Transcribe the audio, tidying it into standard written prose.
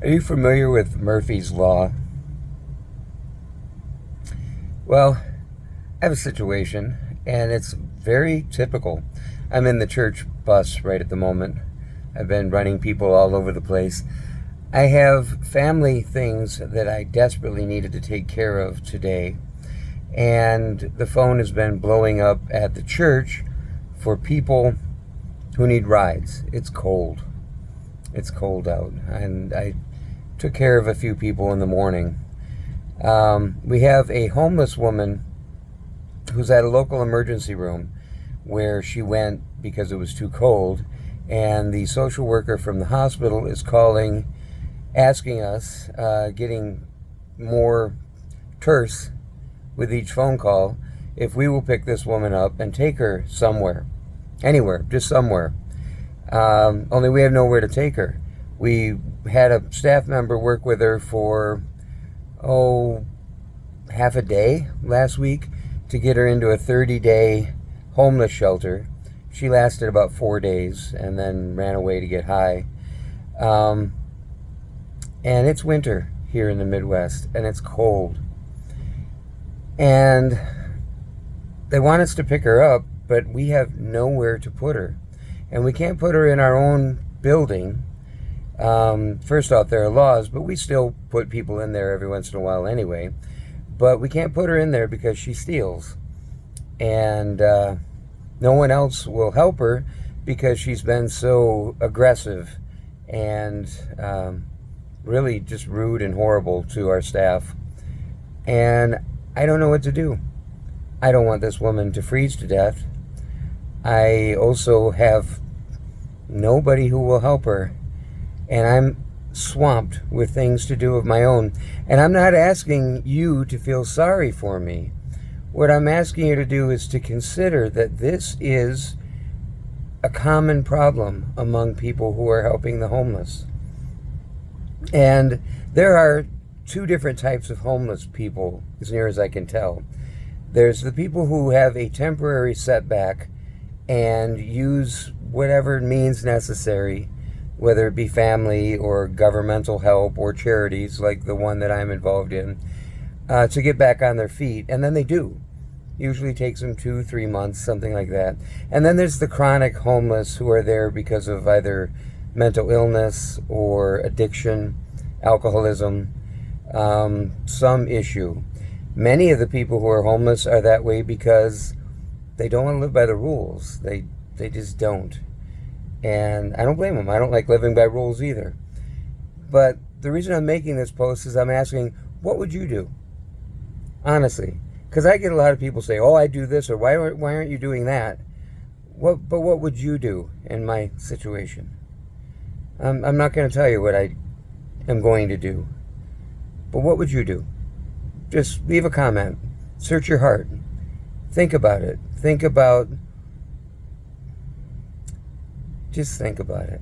Are you familiar with Murphy's Law? Well, I have a situation, and it's very typical. I'm in the church bus right at the moment. I've been running people all over the place. I have family things that I desperately needed to take care of today, and the phone has been blowing up at the church for people who need rides. It's cold. It's cold out, and I took care of a few people in the morning. We have a homeless woman who's at a local emergency room where she went because it was too cold, and the social worker from the hospital is calling, asking us, getting more terse with each phone call, if we will pick this woman up and take her somewhere, anywhere, just somewhere. Only we have nowhere to take her. We had a staff member work with her for, half a day last week to get her into a 30-day homeless shelter. She lasted about 4 days and then ran away to get high. And it's winter here in the Midwest, and it's cold. And they want us to pick her up, but we have nowhere to put her. And we can't put her in our own building. First off, there are laws, but we still put people in there every once in a while anyway. But we can't put her in there because she steals. And no one else will help her because she's been so aggressive and really just rude and horrible to our staff. And I don't know what to do. I don't want this woman to freeze to death. I also have nobody who will help her. And I'm swamped with things to do of my own. And I'm not asking you to feel sorry for me. What I'm asking you to do is to consider that this is a common problem among people who are helping the homeless. And there are two different types of homeless people, as near as I can tell. There's the people who have a temporary setback and use whatever means necessary, whether it be family or governmental help or charities like the one that I'm involved in, to get back on their feet. And then they do. Usually takes them 2-3 months, something like that. And then there's the chronic homeless who are there because of either mental illness or addiction, alcoholism, some issue. Many of the people who are homeless are that way because they don't want to live by the rules. They just don't. And I don't blame them. I don't like living by rules either. But the reason I'm making this post is I'm asking, what would you do? Honestly. Because I get a lot of people say, I do this, or why aren't you doing that? But what would you do in my situation? I'm not going to tell you what I am going to do. But what would you do? Just leave a comment. Search your heart. Think about it. Just think about it.